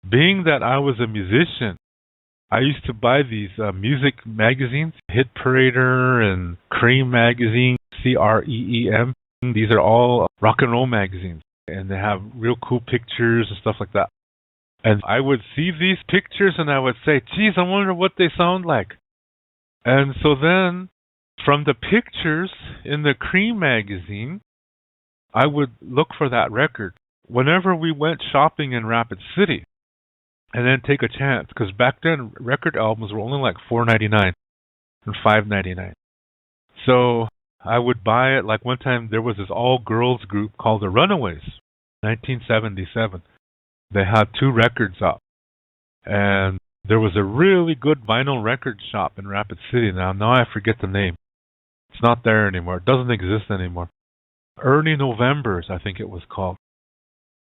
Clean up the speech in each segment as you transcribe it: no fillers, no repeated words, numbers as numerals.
Being that I was a musician, I used to buy these music magazines, Hit Parader and Cream magazine, CREEM. These are all rock and roll magazines, and they have real cool pictures and stuff like that. And I would see these pictures and I would say, geez, I wonder what they sound like. And so then, from the pictures in the Cream magazine, I would look for that record. Whenever we went shopping in Rapid City, and then take a chance, because back then record albums were only like $4.99 and $5.99. So I would buy it. Like one time there was this all-girls group called the Runaways, 1977. They had 2 records up, and there was a really good vinyl record shop in Rapid City. Now I forget the name. It's not there anymore. It doesn't exist anymore. Early Novembers, I think it was called.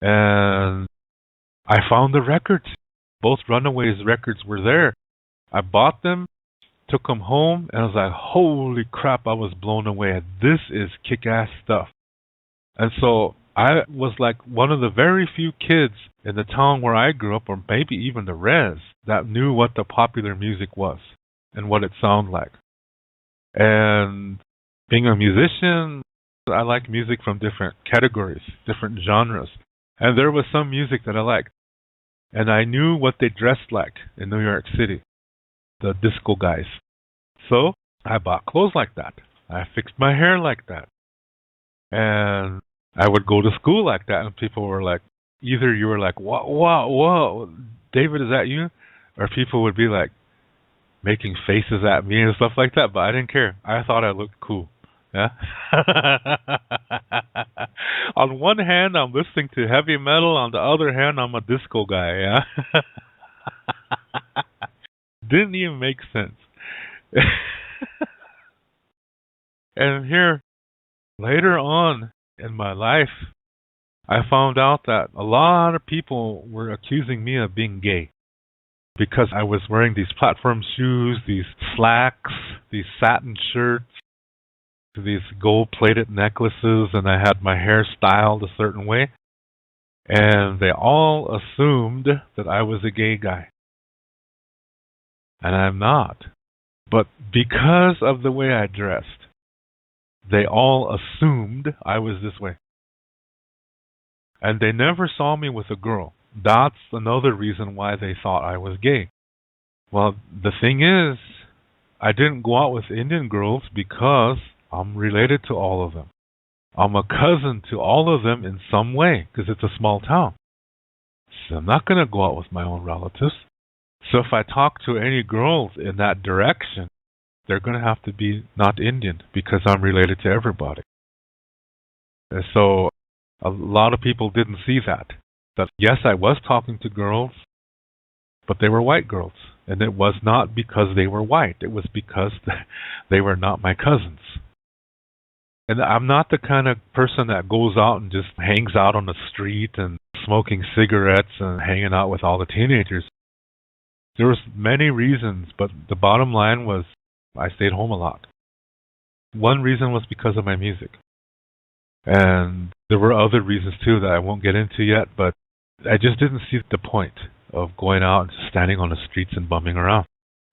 And I found the records. Both Runaways records were there. I bought them, took them home, and I was like, holy crap, I was blown away. This is kick-ass stuff. And so I was like one of the very few kids in the town where I grew up, or maybe even the res, that knew what the popular music was and what it sounded like. And being a musician, I like music from different categories, different genres. And there was some music that I liked. And I knew what they dressed like in New York City, the disco guys. So I bought clothes like that. I fixed my hair like that. And I would go to school like that, and people were like, either you were like, whoa, David, is that you? Or people would be like making faces at me and stuff like that, but I didn't care. I thought I looked cool. Yeah. On one hand, I'm listening to heavy metal. On the other hand, I'm a disco guy. Yeah. Didn't even make sense. And here, later on in my life, I found out that a lot of people were accusing me of being gay because I was wearing these platform shoes, these slacks, these satin shirts, these gold-plated necklaces, and I had my hair styled a certain way. And they all assumed that I was a gay guy. And I'm not. But because of the way I dressed, they all assumed I was this way. And they never saw me with a girl. That's another reason why they thought I was gay. Well, the thing is, I didn't go out with Indian girls because I'm related to all of them. I'm a cousin to all of them in some way because it's a small town. So I'm not going to go out with my own relatives. So if I talk to any girls in that direction, they're going to have to be not Indian because I'm related to everybody. And so a lot of people didn't see that. That yes, I was talking to girls, but they were white girls. And it was not because they were white. It was because they were not my cousins. And I'm not the kind of person that goes out and just hangs out on the street and smoking cigarettes and hanging out with all the teenagers. There was many reasons, but the bottom line was I stayed home a lot. One reason was because of my music. And there were other reasons too that I won't get into yet, but I just didn't see the point of going out and just standing on the streets and bumming around,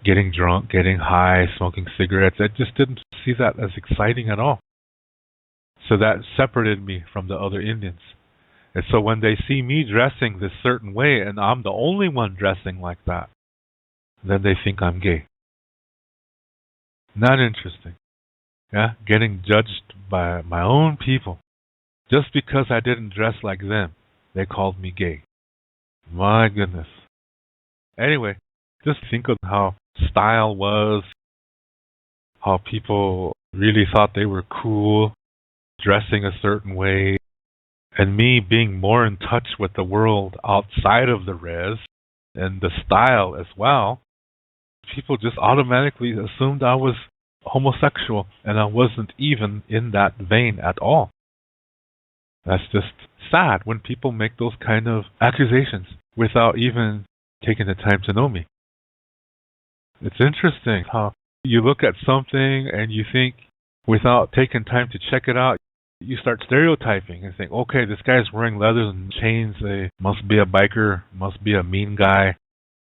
getting drunk, getting high, smoking cigarettes. I just didn't see that as exciting at all. So that separated me from the other Indians. And so when they see me dressing this certain way and I'm the only one dressing like that, then they think I'm gay. Not interesting. Yeah, getting judged by my own people. Just because I didn't dress like them, they called me gay. My goodness. Anyway, just think of how style was, how people really thought they were cool, dressing a certain way, and me being more in touch with the world outside of the res and the style as well. People just automatically assumed I was homosexual, and I wasn't even in that vein at all. That's just sad when people make those kind of accusations without even taking the time to know me. It's interesting how you look at something and you think, without taking time to check it out, You start stereotyping and think, okay, this guy's wearing leathers and chains. They must be a biker, must be a mean guy.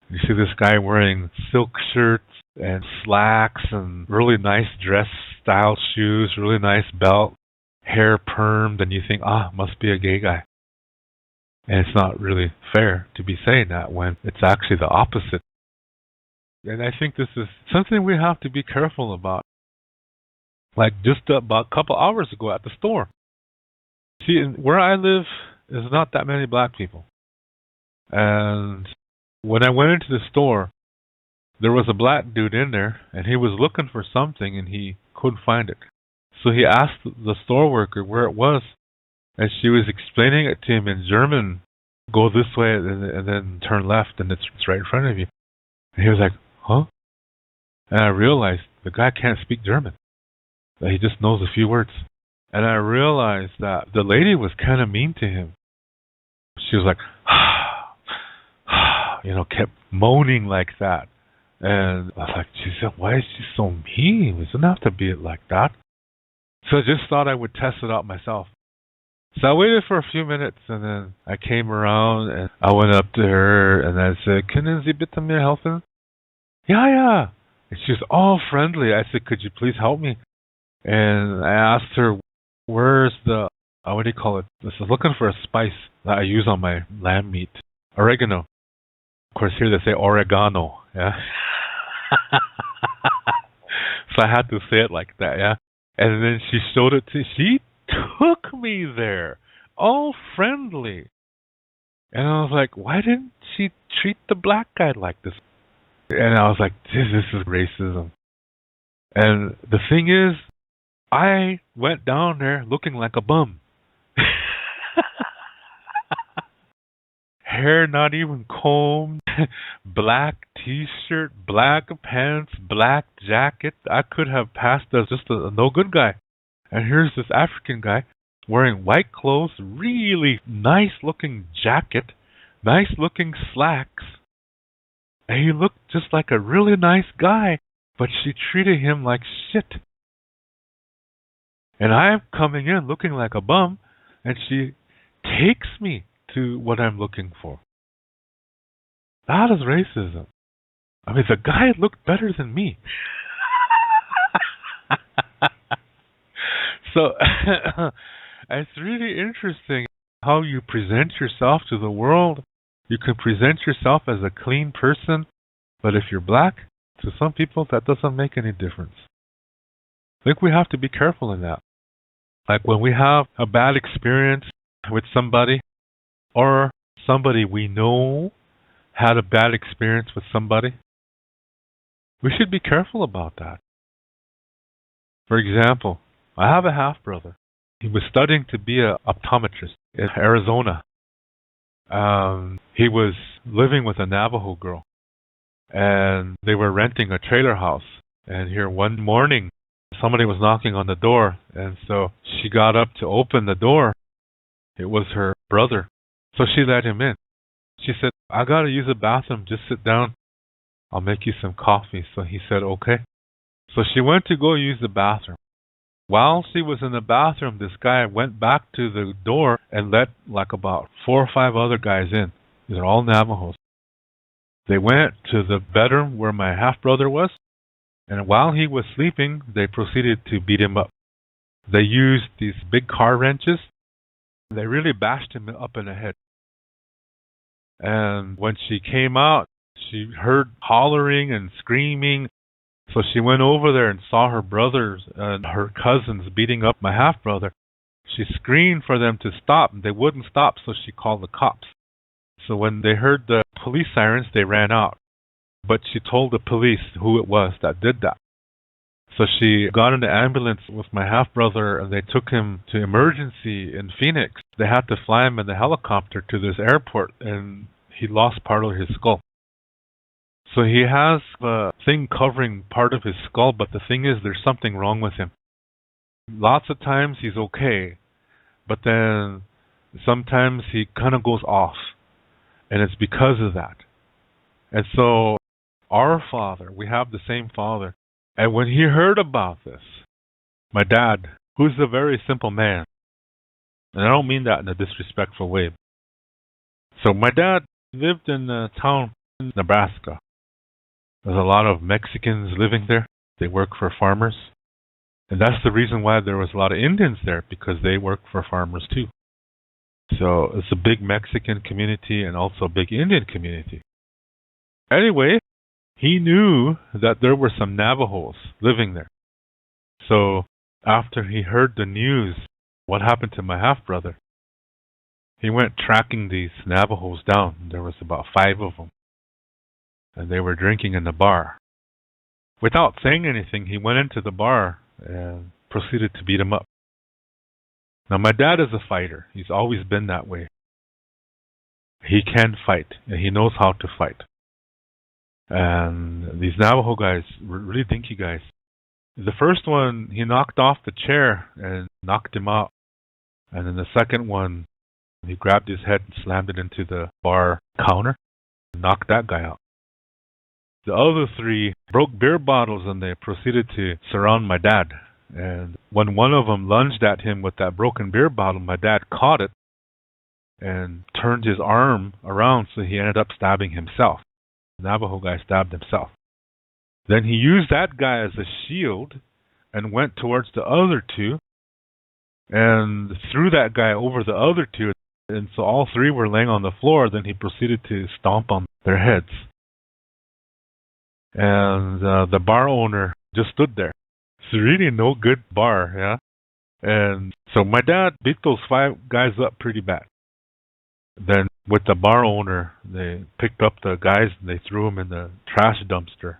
You see this guy wearing silk shirts and slacks and really nice dress style shoes, really nice belt, hair permed, and you think, must be a gay guy. And it's not really fair to be saying that when it's actually the opposite. And I think this is something we have to be careful about. Like just about a couple hours ago at the store. See, where I live is not that many black people. And when I went into the store, there was a black dude in there, and he was looking for something, and he couldn't find it. So he asked the store worker where it was, and she was explaining it to him in German. Go this way, and then turn left, and it's right in front of you. And he was like, huh? And I realized the guy can't speak German. He just knows a few words. And I realized that the lady was kind of mean to him. She was like, kept moaning like that. And I was like, why is she so mean? It doesn't have to be like that. So I just thought I would test it out myself. So I waited for a few minutes, and then I came around, and I went up to her, and I said, "Können Sie bitte mir helfen?" Yeah. And she was all friendly. I said, "Could you please help me?" And I asked her, where's the, what do you call it? This is looking for a spice that I use on my lamb meat. Oregano. Of course, here they say oregano, yeah? So I had to say it like that, yeah? And then she showed it to, she took me there, all friendly. And I was like, why didn't she treat the black guy like this? And I was like, this is racism. And the thing is, I went down there looking like a bum. Hair not even combed, black t-shirt, black pants, black jacket. I could have passed as just a no-good guy. And here's this African guy wearing white clothes, really nice-looking jacket, nice-looking slacks. And he looked just like a really nice guy, but she treated him like shit. And I'm coming in looking like a bum, and she takes me to what I'm looking for. That is racism. I mean, the guy looked better than me. So, it's really interesting how you present yourself to the world. You can present yourself as a clean person, but if you're black, to some people, that doesn't make any difference. I think we have to be careful in that. Like when we have a bad experience with somebody, or somebody we know had a bad experience with somebody, we should be careful about that. For example, I have a half-brother. He was studying to be an optometrist in Arizona. He was living with a Navajo girl, and they were renting a trailer house. And here one morning, somebody was knocking on the door, and so she got up to open the door. It was her brother. So she let him in. She said, I got to use the bathroom. Just sit down. I'll make you some coffee. So he said, okay. So she went to go use the bathroom. While she was in the bathroom, this guy went back to the door and let like about 4 or 5 other guys in. These are all Navajos. They went to the bedroom where my half-brother was, and while he was sleeping, they proceeded to beat him up. They used these big car wrenches. They really bashed him up in the head. And when she came out, she heard hollering and screaming. So she went over there and saw her brothers and her cousins beating up my half-brother. She screamed for them to stop, and they wouldn't stop, so she called the cops. So when they heard the police sirens, they ran out. But she told the police who it was that did that. So she got in the ambulance with my half-brother, and they took him to emergency in Phoenix. They had to fly him in the helicopter to this airport, and he lost part of his skull. So he has a thing covering part of his skull, but the thing is there's something wrong with him. Lots of times he's okay, but then sometimes he kind of goes off, and it's because of that. And so our father, we have the same father, and when he heard about this, my dad, who's a very simple man, And I don't mean that in a disrespectful way. So my dad lived in a town in Nebraska. There's a lot of Mexicans living there. They work for farmers. And that's the reason why there was a lot of Indians there, because they work for farmers too. So it's a big Mexican community and also a big Indian community. Anyway, he knew that there were some Navajos living there. So after he heard the news, what happened to my half-brother, he went tracking these Navajos down. There was about 5 of them. And they were drinking in the bar. Without saying anything, he went into the bar and proceeded to beat them up. Now, my dad is a fighter. He's always been that way. He can fight, and he knows how to fight. And these Navajo guys were really dinky guys. The first one, he knocked off the chair and knocked him out. And then the second one, he grabbed his head and slammed it into the bar counter and knocked that guy out. The other 3 broke beer bottles and they proceeded to surround my dad. And when one of them lunged at him with that broken beer bottle, my dad caught it and turned his arm around, so he ended up stabbing himself. The Navajo guy stabbed himself. Then he used that guy as a shield and went towards the other 2 and threw that guy over the other 2. And so all 3 were laying on the floor. Then he proceeded to stomp on their heads. And the bar owner just stood there. It's really no good bar, yeah? And so my dad beat those 5 guys up pretty bad. Then with the bar owner, they picked up the guys and they threw them in the trash dumpster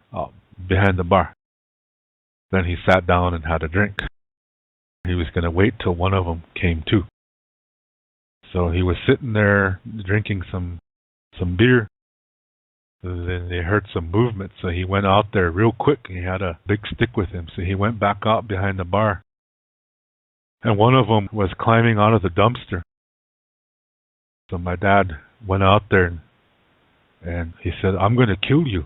behind the bar. Then he sat down and had a drink. He was going to wait till one of them came to. So he was sitting there drinking some beer. Then they heard some movement, so he went out there real quick. He had a big stick with him, so he went back out behind the bar. And one of them was climbing out of the dumpster. So my dad went out there and he said, "I'm going to kill you."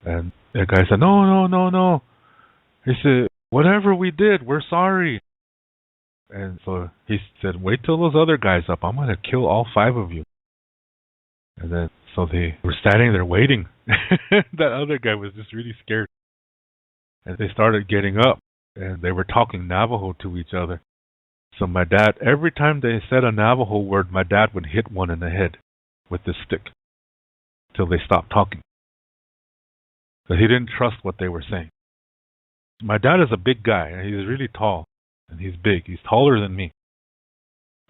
And the guy said, No. He said, "Whatever we did, we're sorry." And so he said, "Wait till those other guys up. I'm going to kill all 5 of you." And then so they were standing there waiting. That other guy was just really scared. And they started getting up and they were talking Navajo to each other. So my dad, every time they said a Navajo word, my dad would hit one in the head with the stick till they stopped talking. Because he didn't trust what they were saying. My dad is a big guy, and he's really tall, and he's big. He's taller than me.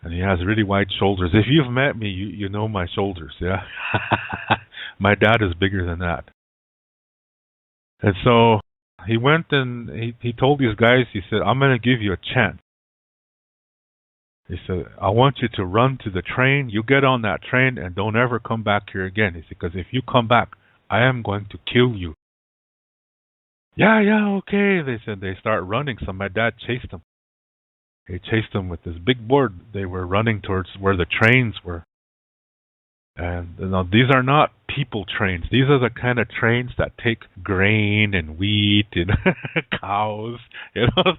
And he has really wide shoulders. If you've met me, you know my shoulders, yeah? My dad is bigger than that. And so he went and he told these guys, he said, "I'm going to give you a chance." He said, "I want you to run to the train. You get on that train and don't ever come back here again." He said, "Because if you come back, I am going to kill you." Yeah, okay. They said they start running. So my dad chased them. He chased them with this big board. They were running towards where the trains were. And now these are not people trains. These are the kind of trains that take grain and wheat and cows,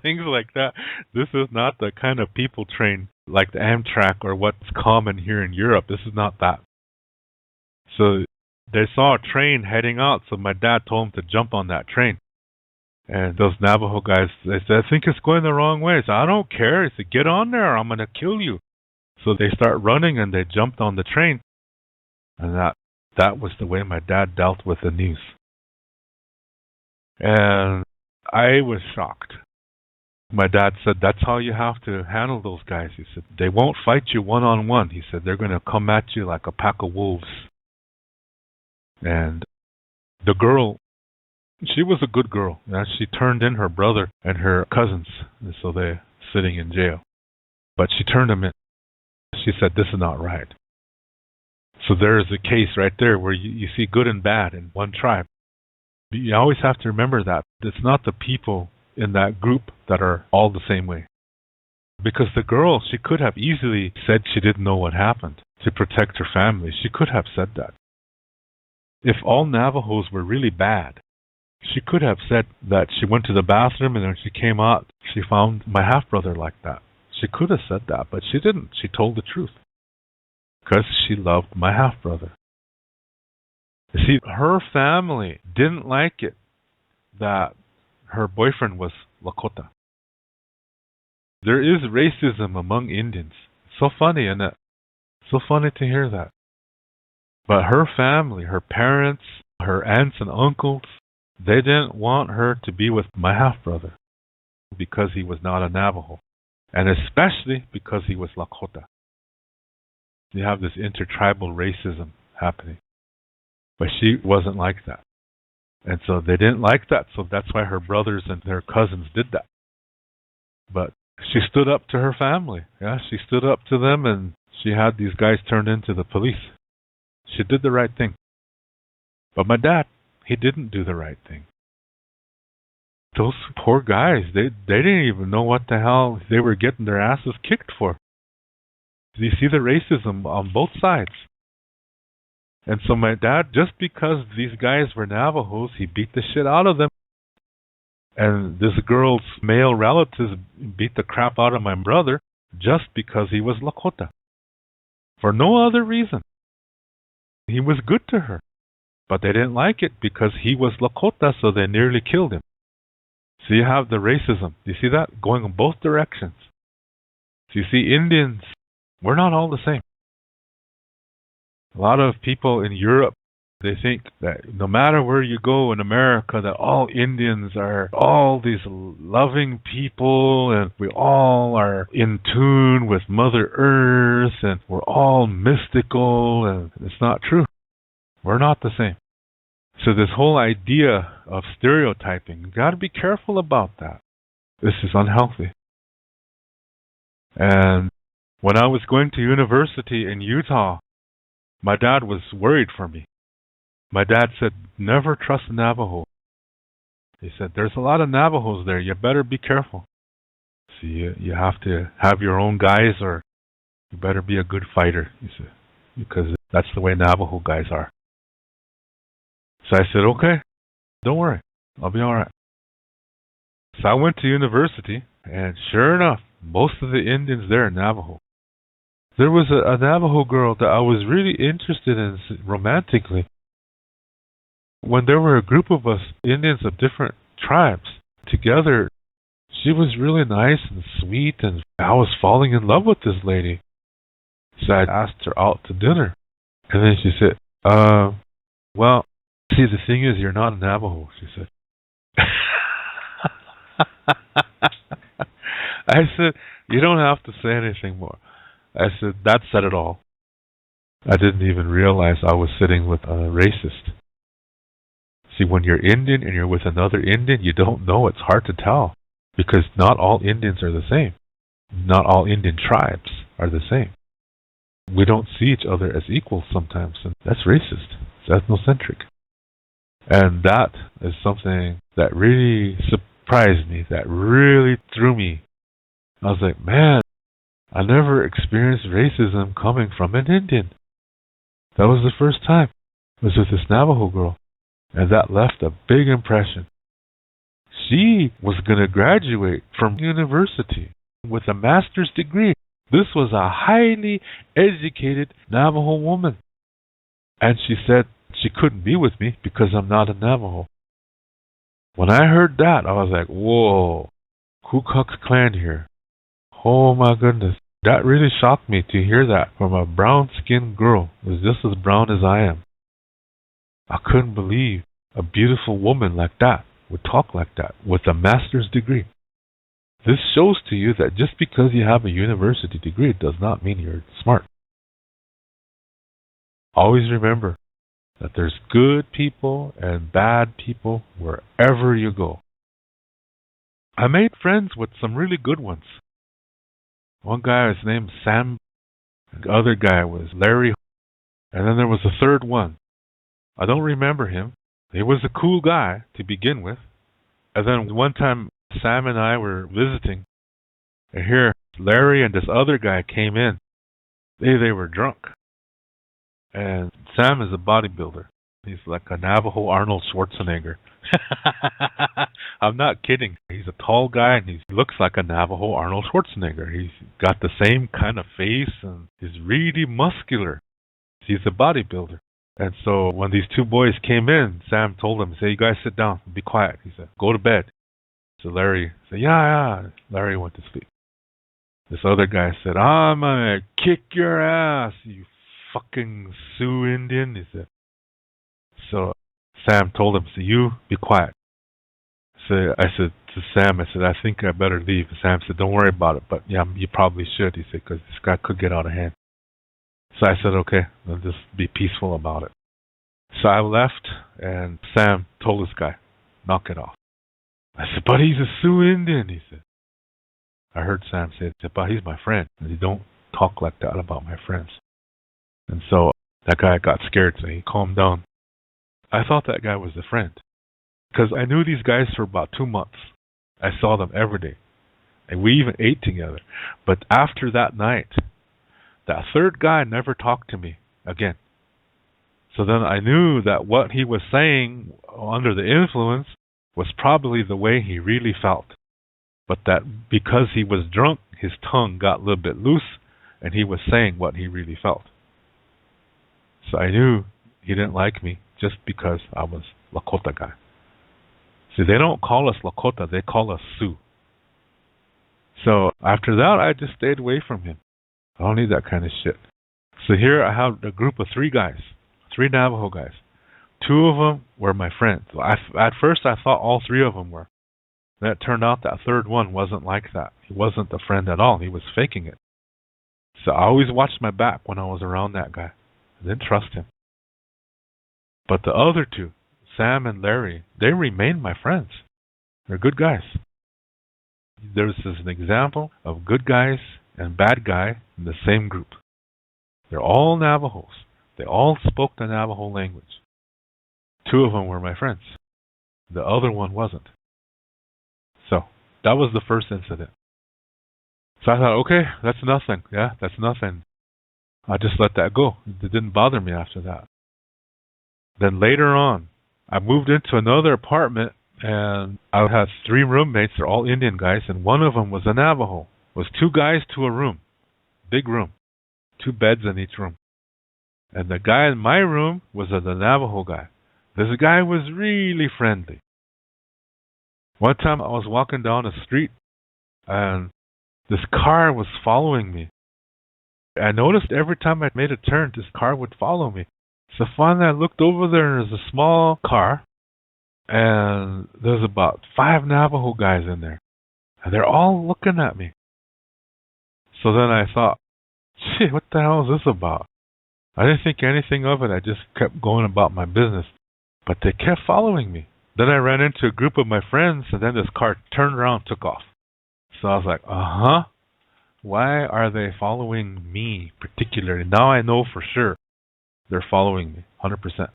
things like that. This is not the kind of people train like the Amtrak or what's common here in Europe. This is not that. So they saw a train heading out, so my dad told them to jump on that train. And those Navajo guys, they said, "I think it's going the wrong way." So I don't care. He said, "Get on there, or I'm going to kill you." So they start running and they jumped on the train. And that was the way my dad dealt with the news. And I was shocked. My dad said, "That's how you have to handle those guys." He said, "They won't fight you one-on-one." He said, "They're going to come at you like a pack of wolves." And the girl, she was a good girl. She turned in her brother and her cousins, and so they're sitting in jail. But she turned them in. She said, "This is not right." So there is a case right there where you see good and bad in one tribe. You always have to remember that. It's not the people in that group that are all the same way. Because the girl, she could have easily said she didn't know what happened to protect her family. She could have said that. If all Navajos were really bad, she could have said that she went to the bathroom and when she came out, she found my half-brother like that. She could have said that, but she didn't. She told the truth. Because she loved my half-brother. You see, her family didn't like it that her boyfriend was Lakota. There is racism among Indians. So funny, isn't it? So funny to hear that. But her family, her parents, her aunts and uncles, they didn't want her to be with my half-brother because he was not a Navajo. And especially because he was Lakota. You have this intertribal racism happening. But she wasn't like that. And so they didn't like that, so that's why her brothers and their cousins did that. But she stood up to her family. Yeah, she stood up to them, and she had these guys turned into the police. She did the right thing. But my dad, he didn't do the right thing. Those poor guys, they didn't even know what the hell they were getting their asses kicked for. You see the racism on both sides. And so my dad, just because these guys were Navajos, he beat the shit out of them. And this girl's male relatives beat the crap out of my brother just because he was Lakota. For no other reason. He was good to her. But they didn't like it because he was Lakota, so they nearly killed him. So you have the racism. You see that? Going in both directions. So you see, Indians, we're not all the same. A lot of people in Europe, they think that no matter where you go in America, that all Indians are all these loving people and we all are in tune with Mother Earth and we're all mystical, and it's not true. We're not the same. So this whole idea of stereotyping, you got to be careful about that. This is unhealthy. And when I was going to university in Utah, my dad was worried for me. My dad said, never trust a Navajo. He said, there's a lot of Navajos there. You better be careful. So you have to have your own guys, or you better be a good fighter, he said, because that's the way Navajo guys are. So I said, okay, don't worry. I'll be all right. So I went to university, and sure enough, most of the Indians there are Navajo. There was a Navajo girl that I was really interested in romantically. When there were a group of us, Indians of different tribes, together, she was really nice and sweet, and I was falling in love with this lady. So I asked her out to dinner. And then she said, well, see, the thing is, you're not a Navajo, she said. I said, you don't have to say anything more. I said, that said it all. I didn't even realize I was sitting with a racist. See, when you're Indian and you're with another Indian, you don't know. It's hard to tell. Because not all Indians are the same. Not all Indian tribes are the same. We don't see each other as equals sometimes, and that's racist. It's ethnocentric. And that is something that really surprised me, that really threw me. I was like, man, I never experienced racism coming from an Indian. That was the first time. It was with this Navajo girl. And that left a big impression. She was going to graduate from university with a master's degree. This was a highly educated Navajo woman. And she said she couldn't be with me because I'm not a Navajo. When I heard that, I was like, whoa, Ku Klux Klan here. Oh my goodness. That really shocked me to hear that from a brown-skinned girl who was just as brown as I am. I couldn't believe a beautiful woman like that would talk like that with a master's degree. This shows to you that just because you have a university degree does not mean you're smart. Always remember that there's good people and bad people wherever you go. I made friends with some really good ones. One guy was named Sam. The other guy was Larry. And then there was a third one. I don't remember him. He was a cool guy to begin with. And then one time Sam and I were visiting. And here Larry and this other guy came in. They were drunk. And Sam is a bodybuilder. He's like a Navajo Arnold Schwarzenegger. I'm not kidding. He's He's a tall guy, and he looks like a Navajo Arnold Schwarzenegger. He's got the same kind of face, and he's really muscular. He's a bodybuilder. And so when these two boys came in, Sam told them, "Say, you guys sit down, be quiet." He said, "Go to bed." So Larry said, "Yeah." Larry went to sleep. This other guy said, "I'm gonna kick your ass, you fucking Sioux Indian," he said. So Sam told him, "So you be quiet." So I said to Sam, "I think I better leave." Sam said, "Don't worry about it, but yeah, you probably should," he said, "because this guy could get out of hand." So I said, "Okay, I'll just be peaceful about it." So I left, and Sam told this guy, "Knock it off." I said, "But he's a Sioux Indian," he said. I heard Sam say, "But he's my friend, and you don't talk like that about my friends." And so that guy got scared, so he calmed down. I thought that guy was a friend, because I knew these guys for about 2 months. I saw them every day, and we even ate together. But after that night, that third guy never talked to me again. So then I knew that what he was saying under the influence was probably the way he really felt. But that because he was drunk, his tongue got a little bit loose, and he was saying what he really felt. So I knew he didn't like me just because I was Lakota guy. See, they don't call us Lakota, they call us Sioux. So after that, I just stayed away from him. I don't need that kind of shit. So here I have a group of 3 guys, 3 Navajo guys. 2 of them were my friends. At first, I thought all 3 of them were. Then it turned out that third one wasn't like that. He wasn't a friend at all. He was faking it. So I always watched my back when I was around that guy. I didn't trust him. But the other 2, Sam and Larry, they remained my friends. They're good guys. There's an example of good guys and bad guy in the same group. They're all Navajos. They all spoke the Navajo language. 2 of them were my friends. The other one wasn't. So that was the first incident. So I thought, okay, that's nothing. Yeah, that's nothing. I just let that go. It didn't bother me after that. Then later on, I moved into another apartment, and I had 3 roommates. They're all Indian guys, and one of them was a Navajo. It was 2 guys to a room, big room, 2 beds in each room. And the guy in my room was the Navajo guy. This guy was really friendly. One time I was walking down the street, and this car was following me. I noticed every time I made a turn, this car would follow me. So finally I looked over there, and there's a small car, and there's about 5 Navajo guys in there. And they're all looking at me. So then I thought, shit, what the hell is this about? I didn't think anything of it. I just kept going about my business. But they kept following me. Then I ran into a group of my friends, and then this car turned around and took off. So I was like, why are they following me particularly? Now I know for sure they're following me, 100%.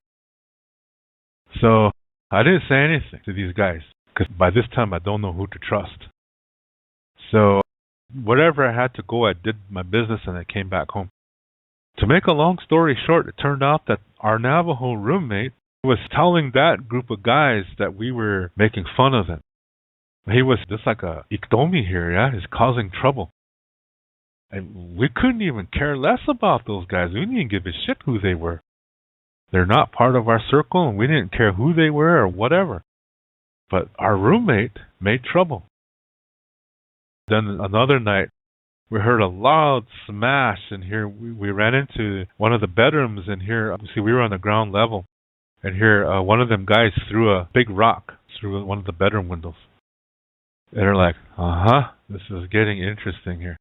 So I didn't say anything to these guys, because by this time I don't know who to trust. So whatever I had to go, I did my business, and I came back home. To make a long story short, it turned out that our Navajo roommate was telling that group of guys that we were making fun of them. He was just like a Iktomi here, yeah? He's causing trouble. And we couldn't even care less about those guys. We didn't even give a shit who they were. They're not part of our circle, and we didn't care who they were or whatever. But our roommate made trouble. Then another night, we heard a loud smash in here. We ran into one of the bedrooms in here. See, we were on the ground level. And here, one of them guys threw a big rock through one of the bedroom windows. And they're like, this is getting interesting here.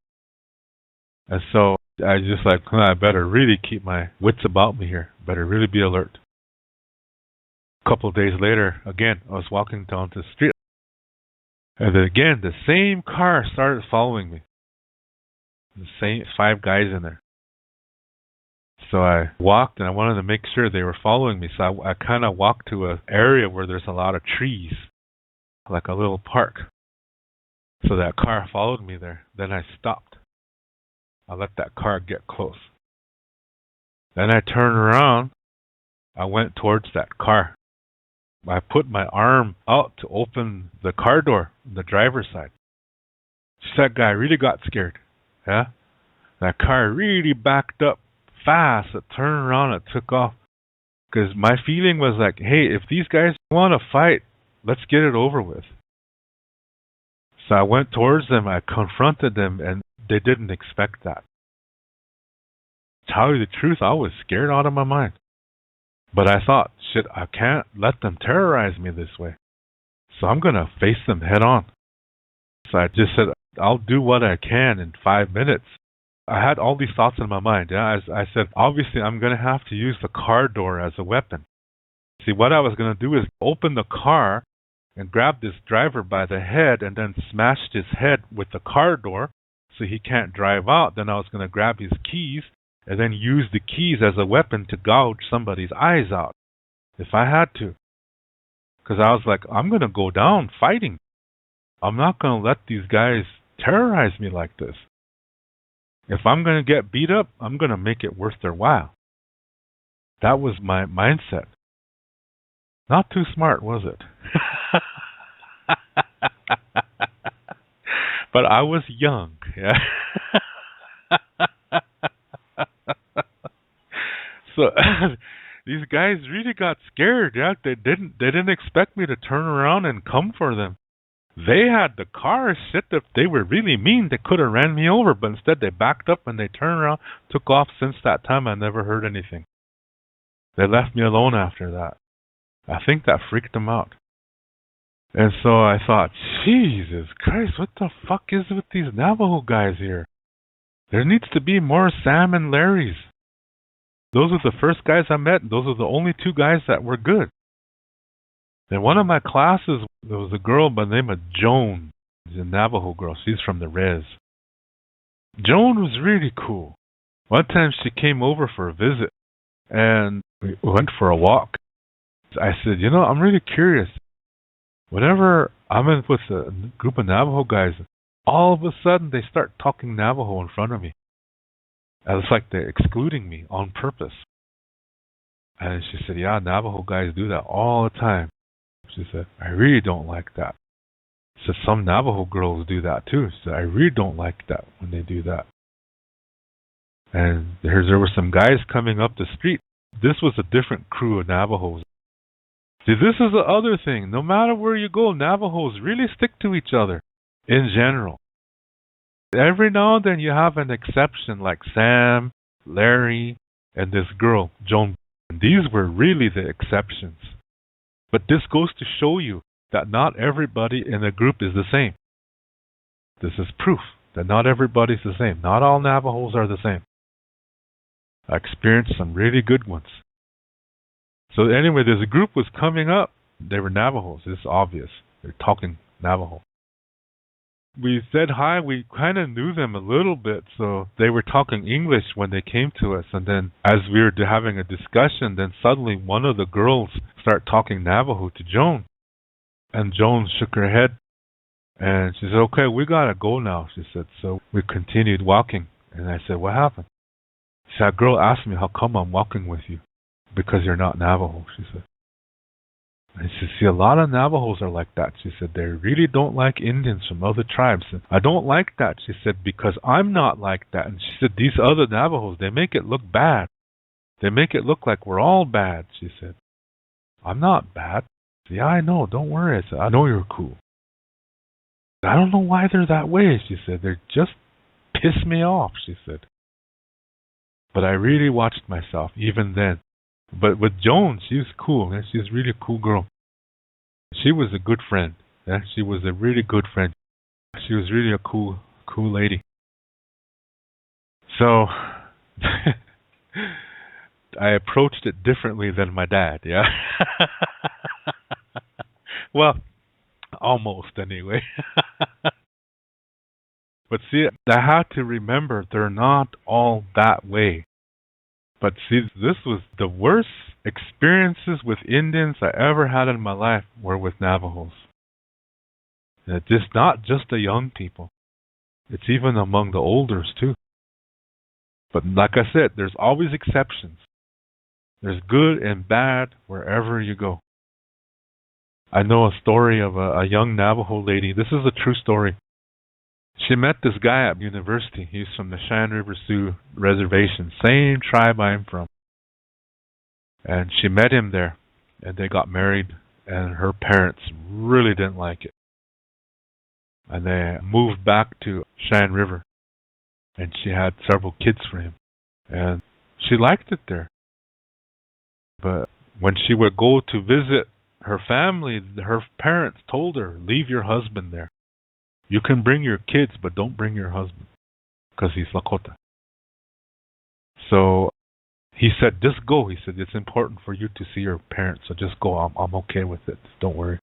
And so I just like, I better really keep my wits about me here. Better really be alert. A couple of days later, again, I was walking down the street. And then again, the same car started following me. The same 5 guys in there. So I walked, and I wanted to make sure they were following me. So I kind of walked to an area where there's a lot of trees, like a little park. So that car followed me there. Then I stopped. I let that car get close. Then I turned around. I went towards that car. I put my arm out to open the car door on the driver's side. That guy really got scared. Yeah? That car really backed up fast. It turned around, it took off. Because my feeling was like, hey, if these guys want to fight, let's get it over with. So I went towards them, I confronted them, and they didn't expect that. To tell you the truth, I was scared out of my mind. But I thought, shit, I can't let them terrorize me this way. So I'm going to face them head on. So I just said, I'll do what I can in 5 minutes. I had all these thoughts in my mind. Yeah, I said, obviously, I'm going to have to use the car door as a weapon. See, what I was going to do is open the car and grab this driver by the head and then smash his head with the car door so he can't drive out. Then I was going to grab his keys and then use the keys as a weapon to gouge somebody's eyes out if I had to. Because I was like, I'm going to go down fighting. I'm not going to let these guys terrorize me like this. If I'm going to get beat up, I'm going to make it worth their while. That was my mindset. Not too smart, was it? But I was young, yeah. So these guys really got scared, yeah. They didn't expect me to turn around and come for them. They had the car sit. If they were really mean, they could have ran me over, but instead they backed up and they turned around, took off. Since that time, I never heard anything. They left me alone after that. I think that freaked them out. And so I thought, Jesus Christ, what the fuck is with these Navajo guys here? There needs to be more Sam and Larrys. Those are the first guys I met. Those are the only 2 guys that were good. In one of my classes, there was a girl by the name of Joan. She's a Navajo girl. She's from the res. Joan was really cool. One time she came over for a visit, and we went for a walk. I said, I'm really curious. Whenever I'm in with a group of Navajo guys, all of a sudden they start talking Navajo in front of me. And it's like they're excluding me on purpose. And she said, yeah, Navajo guys do that all the time. She said, I really don't like that. She said, some Navajo girls do that too. She said, I really don't like that when they do that. And there were some guys coming up the street. This was a different crew of Navajos. See, this is the other thing. No matter where you go, Navajos really stick to each other in general. Every now and then you have an exception like Sam, Larry, and this girl, Joan. These were really the exceptions. But this goes to show you that not everybody in a group is the same. This is proof that not everybody's the same. Not all Navajos are the same. I experienced some really good ones. So anyway, this group was coming up. They were Navajos. It's obvious. They're talking Navajo. We said hi. We kind of knew them a little bit, so they were talking English when they came to us. And then as we were having a discussion, then suddenly one of the girls started talking Navajo to Joan. And Joan shook her head, and she said, okay, we got to go now, she said. So we continued walking, and I said, what happened? She said, that girl asked me how come I'm walking with you. Because you're not Navajo, she said. And she said, see, a lot of Navajos are like that. She said, they really don't like Indians from other tribes. And I don't like that, she said, because I'm not like that. And she said, these other Navajos, they make it look bad. They make it look like we're all bad, she said. I'm not bad. Said, yeah, I know, don't worry. I said, I know you're cool. I don't know why they're that way, she said. They just piss me off, she said. But I really watched myself, even then. But with Joan, she's cool. Yeah? She's a really cool girl. She was a good friend. Yeah? She was a really good friend. She was really a cool lady. So I approached it differently than my dad, yeah? Well, almost anyway. But see, I had to remember they're not all that way. But see, this was the worst experiences with Indians I ever had in my life were with Navajos. And it's just not just the young people. It's even among the elders too. But like I said, there's always exceptions. There's good and bad wherever you go. I know a story of a young Navajo lady. This is a true story. She met this guy at university. He's from the Cheyenne River Sioux Reservation, same tribe I'm from. And she met him there, and they got married, and her parents really didn't like it. And they moved back to Cheyenne River, and she had several kids for him. And she liked it there. But when she would go to visit her family, her parents told her, leave your husband there. You can bring your kids, but don't bring your husband, because he's Lakota. So he said, just go. He said, it's important for you to see your parents, so just go. I'm okay with it. Don't worry.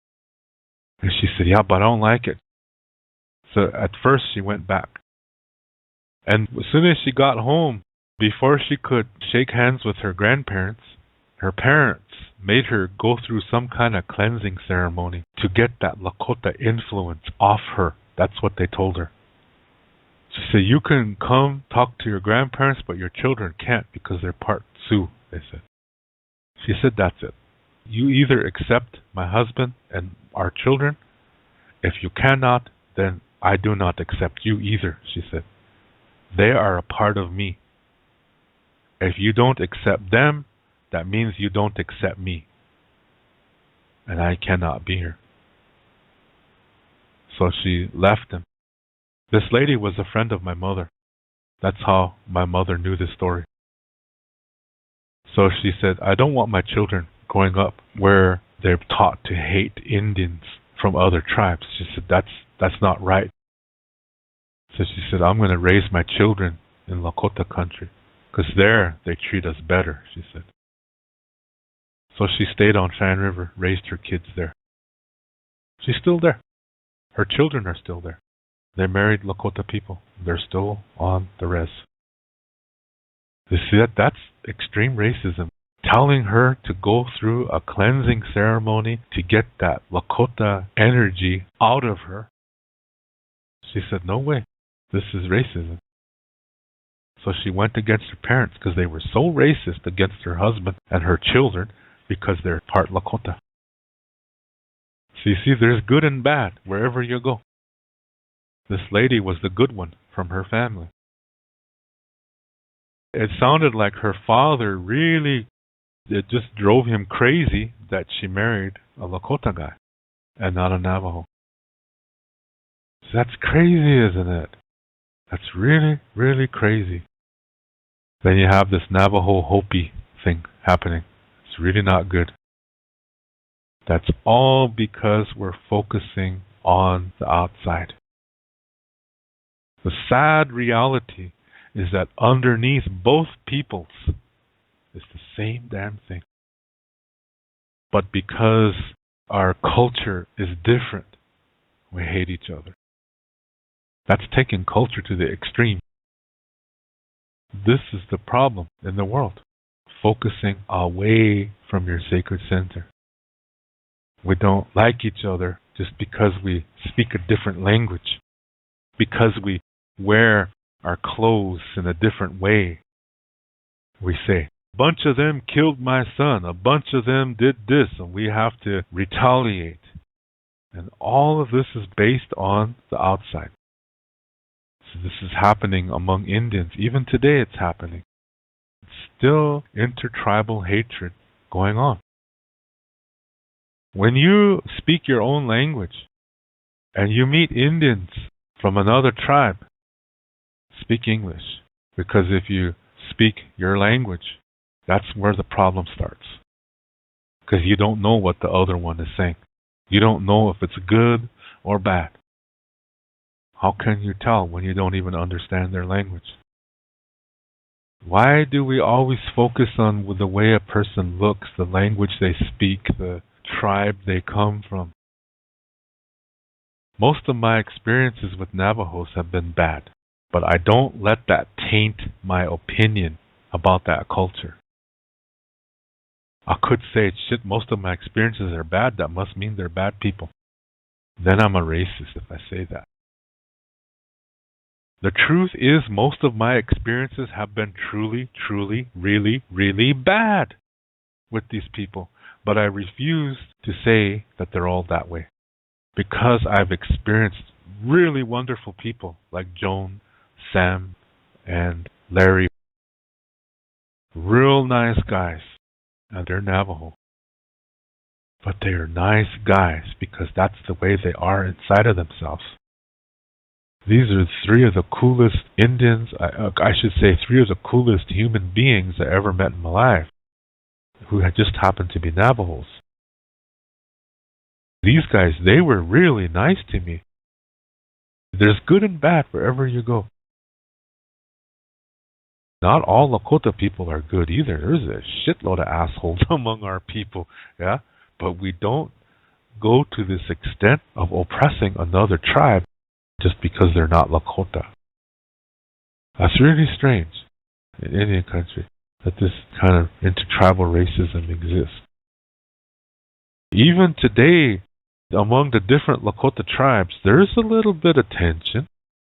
And she said, yeah, but I don't like it. So at first she went back. And as soon as she got home, before she could shake hands with her grandparents, her parents made her go through some kind of cleansing ceremony to get that Lakota influence off her. That's what they told her. She said, you can come talk to your grandparents, but your children can't because they're part Sioux, they said. She said, that's it. You either accept my husband and our children. If you cannot, then I do not accept you either, she said. They are a part of me. If you don't accept them, that means you don't accept me. And I cannot be here. So she left him. This lady was a friend of my mother. That's how my mother knew this story. So she said, I don't want my children growing up where they're taught to hate Indians from other tribes. She said, that's not right. So she said, I'm going to raise my children in Lakota country, because there they treat us better, she said. So she stayed on Cheyenne River, raised her kids there. She's still there. Her children are still there. They married Lakota people. They're still on the res. You see that's extreme racism. Telling her to go through a cleansing ceremony to get that Lakota energy out of her. She said, no way. This is racism. So she went against her parents because they were so racist against her husband and her children because they're part Lakota. So you see, there's good and bad wherever you go. This lady was the good one from her family. It sounded like her father really, it just drove him crazy that she married a Lakota guy and not a Navajo. So that's crazy, isn't it? That's really, really crazy. Then you have this Navajo Hopi thing happening. It's really not good. That's all because we're focusing on the outside. The sad reality is that underneath both peoples is the same damn thing. But because our culture is different, we hate each other. That's taking culture to the extreme. This is the problem in the world. Focusing away from your sacred center. We don't like each other just because we speak a different language. Because we wear our clothes in a different way. We say, a bunch of them killed my son, a bunch of them did this, and we have to retaliate. And all of this is based on the outside. So this is happening among Indians. Even today it's happening. It's still intertribal hatred going on. When you speak your own language and you meet Indians from another tribe, speak English. Because if you speak your language, that's where the problem starts. Because you don't know what the other one is saying. You don't know if it's good or bad. How can you tell when you don't even understand their language? Why do we always focus on the way a person looks, the language they speak, the tribe they come from? Most of my experiences with Navajos have been bad, but I don't let that taint my opinion about that culture. I could say, shit, most of my experiences are bad, that must mean they're bad people. Then I'm a racist if I say that. The truth is, most of my experiences have been truly, really, really bad with these people. But I refuse to say that they're all that way because I've experienced really wonderful people like Joan, Sam, and Larry. Real nice guys. And they're Navajo. But they are nice guys because that's the way they are inside of themselves. These are three of the coolest Indians, I should say three of the coolest human beings I ever met in my life, who had just happened to be Navajos. These guys, they were really nice to me. There's good and bad wherever you go. Not all Lakota people are good either. There's a shitload of assholes among our people, yeah? But we don't go to this extent of oppressing another tribe just because they're not Lakota. That's really strange in Indian country that this kind of intertribal racism exists. Even today, among the different Lakota tribes, there's a little bit of tension.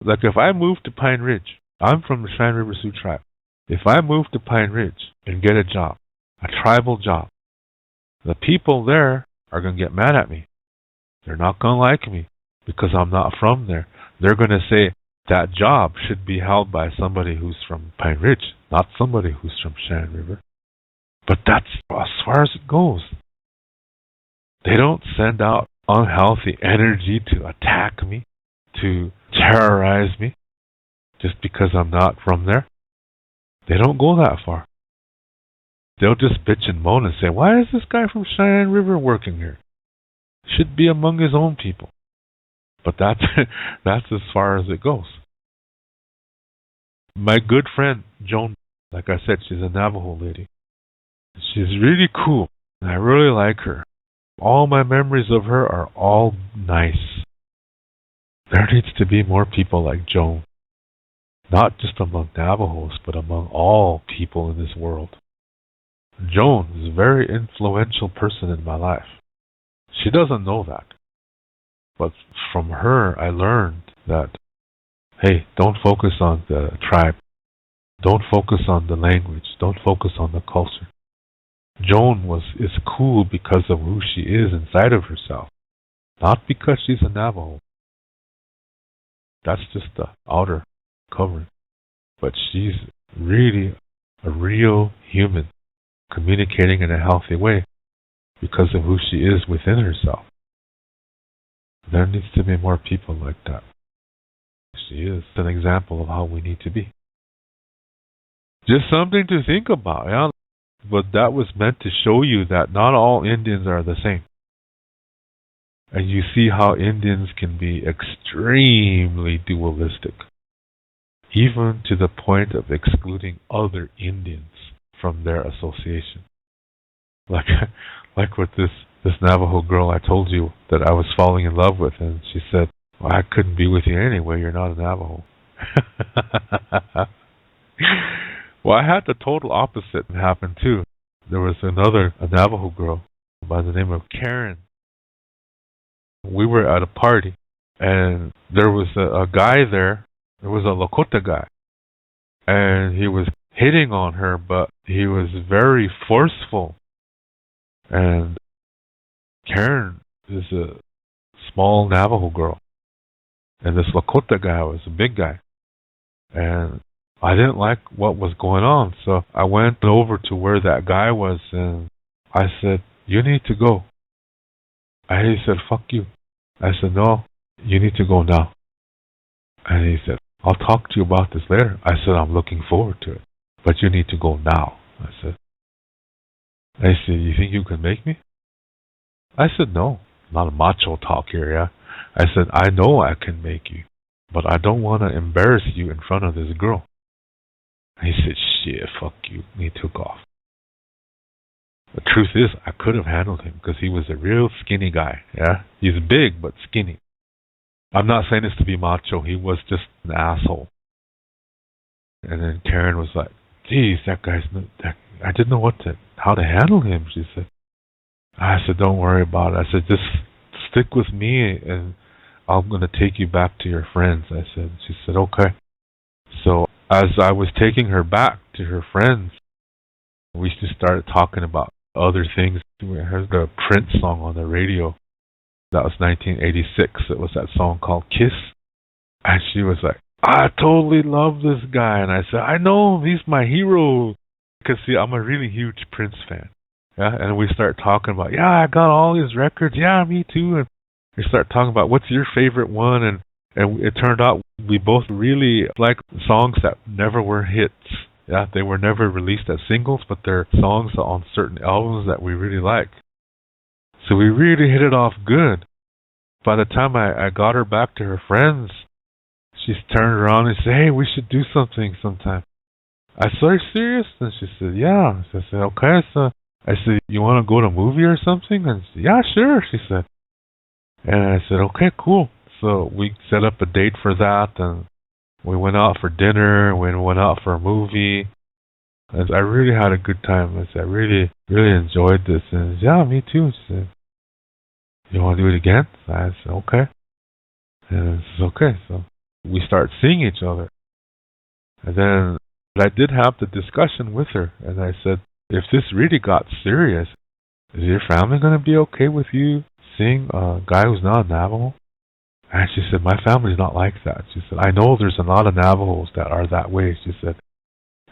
Like if I move to Pine Ridge, I'm from the Cheyenne River Sioux tribe. If I move to Pine Ridge and get a job, a tribal job, the people there are going to get mad at me. They're not going to like me because I'm not from there. They're going to say that job should be held by somebody who's from Pine Ridge, not somebody who's from Cheyenne River. But that's as far as it goes. They don't send out unhealthy energy to attack me, to terrorize me, just because I'm not from there. They don't go that far. They'll just bitch and moan and say, why is this guy from Cheyenne River working here? Should be among his own people. But that's as far as it goes. My good friend, Joan, like I said, she's a Navajo lady. She's really cool, and I really like her. All my memories of her are all nice. There needs to be more people like Joan. Not just among Navajos, but among all people in this world. Joan is a very influential person in my life. She doesn't know that. But from her, I learned that, hey, don't focus on the tribe. Don't focus on the language. Don't focus on the culture. Joan is cool because of who she is inside of herself. Not because she's a Navajo. That's just the outer covering. But she's really a real human, communicating in a healthy way because of who she is within herself. There needs to be more people like that. She is an example of how we need to be. Just something to think about, yeah? But that was meant to show you that not all Indians are the same. And you see how Indians can be extremely dualistic, even to the point of excluding other Indians from their association. Like with this Navajo girl I told you that I was falling in love with, and she said, well, I couldn't be with you anyway, you're not a Navajo. Well, I had the total opposite happen too. There was a Navajo girl by the name of Karen. We were at a party, and there was a guy there. There was a Lakota guy, and he was hitting on her, but he was very forceful. And Karen is a small Navajo girl, and this Lakota guy was a big guy. And I didn't like what was going on, so I went over to where that guy was, and I said, you need to go. And he said, fuck you. I said, no, you need to go now. And he said, I'll talk to you about this later. I said, I'm looking forward to it, but you need to go now. I said, you think you can make me? I said, no, not a macho talk here, yeah? I said, I know I can make you, but I don't want to embarrass you in front of this girl. And he said, shit, fuck you. And he took off. The truth is, I could have handled him because he was a real skinny guy, yeah? He's big, but skinny. I'm not saying this to be macho. He was just an asshole. And then Karen was like, geez, that guy's... I didn't know how to handle him, she said. I said, don't worry about it. I said, just stick with me and I'm going to take you back to your friends. I said, she said, okay. So as I was taking her back to her friends, we just started talking about other things. We heard the Prince song on the radio. That was 1986. It was that song called Kiss. And she was like, I totally love this guy. And I said, I know him. He's my hero. Because, see, I'm a really huge Prince fan. Yeah, and we start talking about, yeah, I got all his records. Yeah, me too. And we start talking about what's your favorite one. And it turned out we both really like songs that never were hits. Yeah, they were never released as singles, but they're songs on certain albums that we really like. So we really hit it off good. By the time I got her back to her friends, she turned around and said, hey, we should do something sometime. I said, are you serious? And she said, yeah. So I said, okay. So I said, you want to go to a movie or something? And she said, yeah, sure, she said. And I said, okay, cool. So we set up a date for that, and we went out for dinner, we went out for a movie. And I really had a good time. I said, I really, really enjoyed this. And yeah, me too. She said, you want to do it again? So I said, okay. And she said, okay. So we start seeing each other. And then I did have the discussion with her, and I said, if this really got serious, is your family going to be okay with you seeing a guy who's not a Navajo? And she said, my family's not like that. She said, I know there's a lot of Navajos that are that way, she said.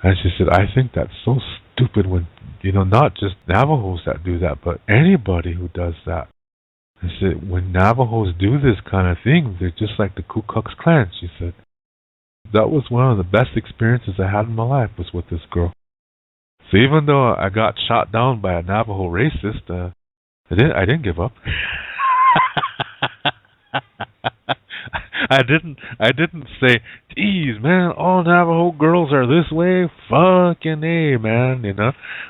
And she said, I think that's so stupid when, not just Navajos that do that, but anybody who does that. I said, when Navajos do this kind of thing, they're just like the Ku Klux Klan, she said. That was one of the best experiences I had in my life was with this girl. So even though I got shot down by a Navajo racist, I didn't give up. I didn't say, geez, man, all Navajo girls are this way. Fucking A, man,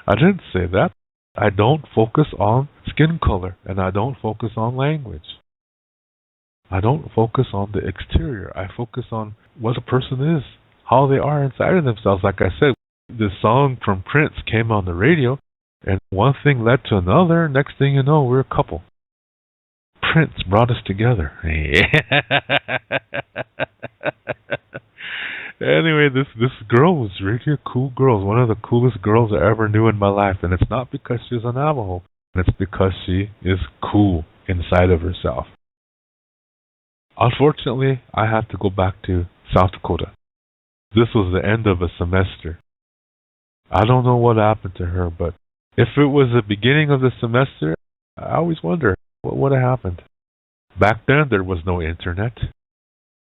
I didn't say that. I don't focus on skin color, and I don't focus on language. I don't focus on the exterior. I focus on what a person is, how they are inside of themselves. Like I said, this song from Prince came on the radio, and one thing led to another. Next thing you know, we're a couple. Prince brought us together. Anyway, this girl was really a cool girl. One of the coolest girls I ever knew in my life. And it's not because she's a Navajo. It's because she is cool inside of herself. Unfortunately, I had to go back to South Dakota. This was the end of a semester. I don't know what happened to her, but if it was the beginning of the semester, I always wonder what would have happened. Back then, there was no internet.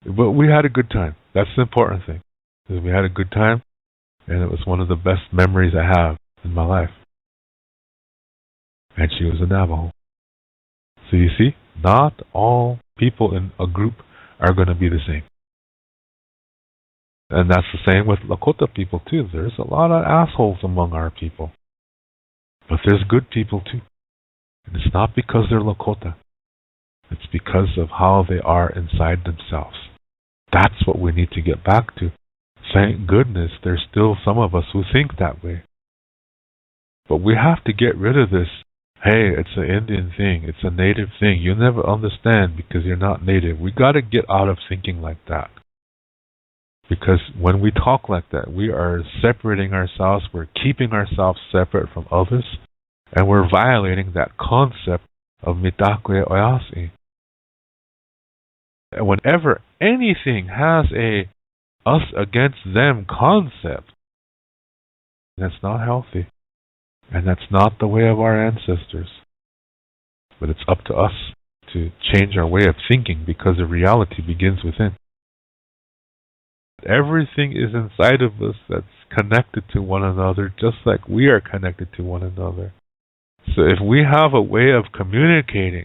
But we had a good time. That's the important thing. We had a good time, and it was one of the best memories I have in my life. And she was a Navajo. So you see, not all people in a group are going to be the same. And that's the same with Lakota people too. There's a lot of assholes among our people. But there's good people too. And it's not because they're Lakota. It's because of how they are inside themselves. That's what we need to get back to. Thank goodness there's still some of us who think that way. But we have to get rid of this, hey, it's an Indian thing, it's a native thing. You'll never understand because you're not native. We got to get out of thinking like that. Because when we talk like that, we are separating ourselves, we're keeping ourselves separate from others, and we're violating that concept of mitakwe oyasi. And whenever anything has a us against them concept, that's not healthy. And that's not the way of our ancestors. But it's up to us to change our way of thinking because the reality begins within. Everything is inside of us that's connected to one another, just like we are connected to one another. So if we have a way of communicating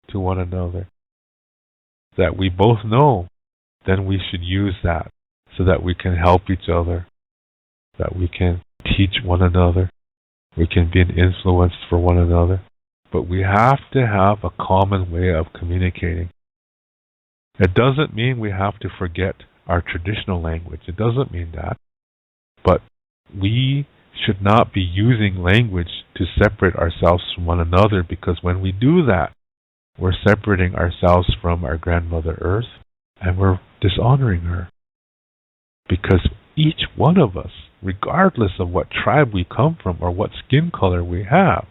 to one another that we both know, then we should use that so that we can help each other, that we can teach one another, we can be an influence for one another. But we have to have a common way of communicating. It doesn't mean we have to forget our traditional language. It doesn't mean that. But we should not be using language to separate ourselves from one another, because when we do that, we're separating ourselves from our grandmother Earth, and we're dishonoring her. Because each one of us, regardless of what tribe we come from or what skin color we have,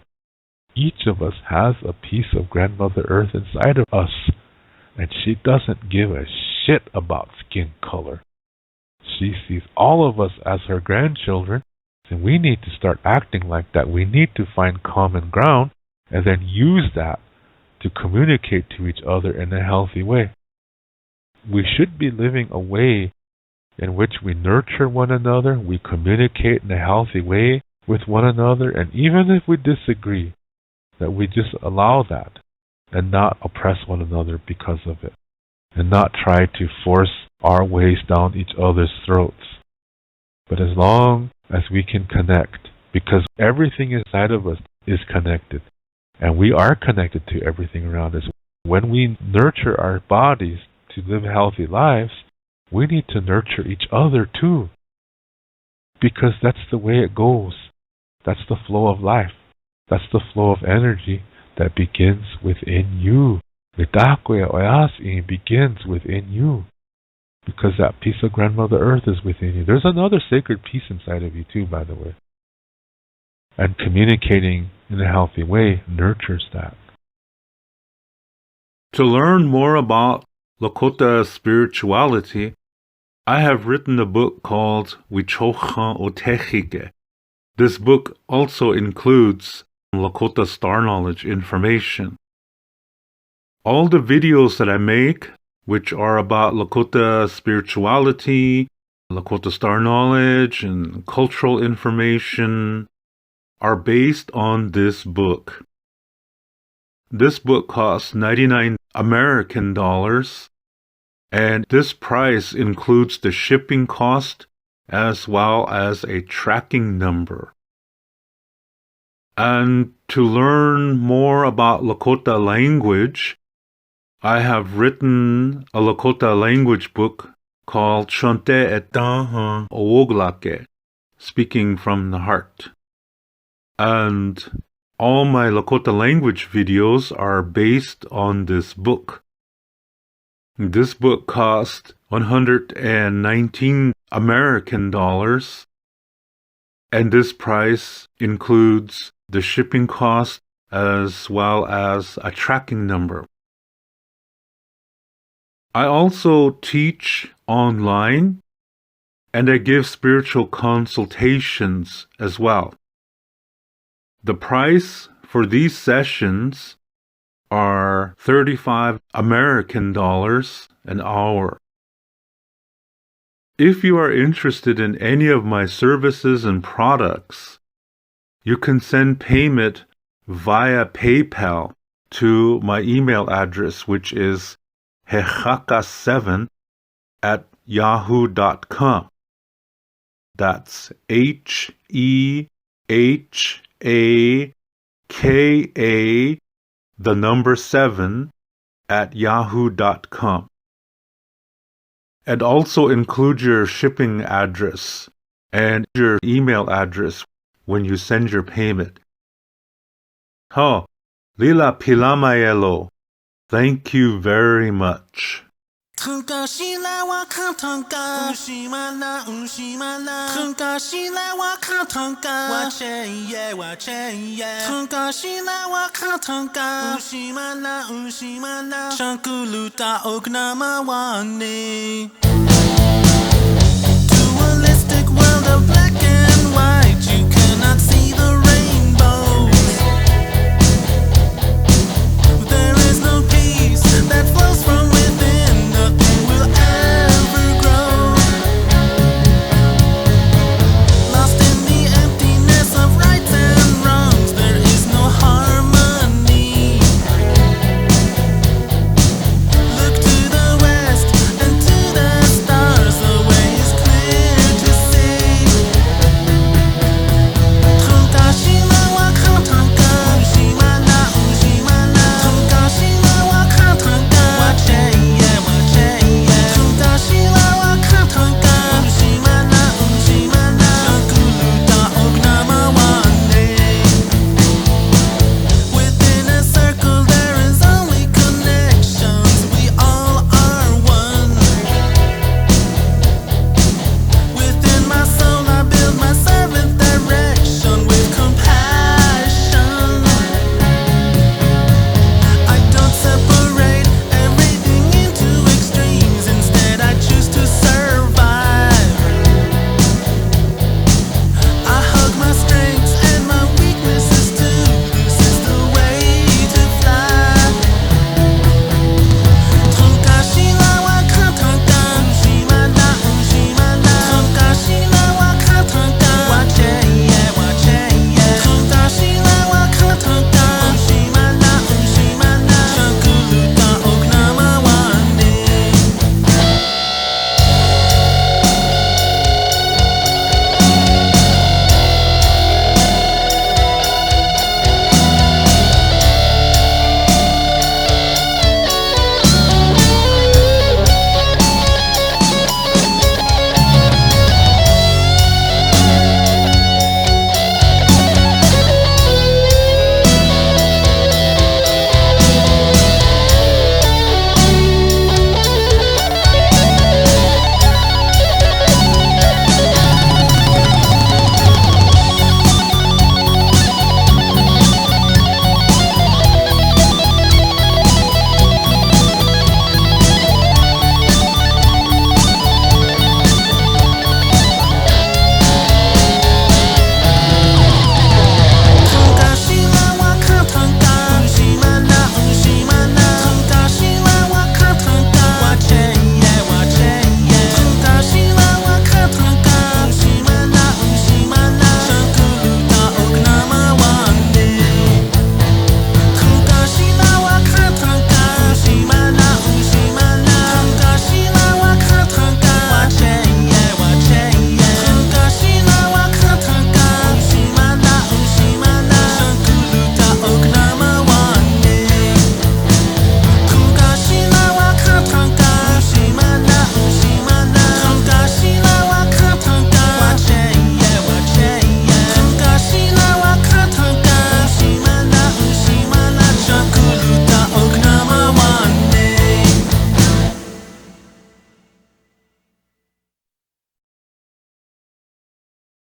Each of us has a piece of Grandmother Earth inside of us, and she doesn't give a shit about skin color. She sees all of us as her grandchildren, and we need to start acting like that. We need to find common ground and then use that to communicate to each other in a healthy way. We should be living a way in which we nurture one another, we communicate in a healthy way with one another, and even if we disagree, that we just allow that and not oppress one another because of it, and not try to force our ways down each other's throats. But as long as we can connect, because everything inside of us is connected, and we are connected to everything around us. When we nurture our bodies to live healthy lives, we need to nurture each other too, because that's the way it goes. That's the flow of life. That's the flow of energy that begins within you. Mitakuya Oyasi begins within you, because that piece of Grandmother Earth is within you. There's another sacred piece inside of you too, by the way. And communicating in a healthy way nurtures that. To learn more about Lakota spirituality, I have written a book called Wichocha Otechike. This book also includes Lakota star knowledge information. All the videos that I make, which are about Lakota spirituality, Lakota star knowledge, and cultural information, are based on this book. This book costs $99 American, and this price includes the shipping cost as well as a tracking number. And to learn more about Lakota language, I have written a Lakota language book called Shante Etaha Owoglake, Speaking from the Heart. And all my Lakota language videos are based on this book. This book cost $119 American, and this price includes the shipping cost as well as a tracking number. I also teach online, and I give spiritual consultations as well. The price for these sessions are $35 American an hour. If you are interested in any of my services and products, you can send payment via PayPal to my email address, which is hehaka7@yahoo.com. That's HEHAKA, the number 7@yahoo.com. And also include your shipping address and your email address when you send your payment. Lila Pilamayelo, thank you very much. Dualistic world of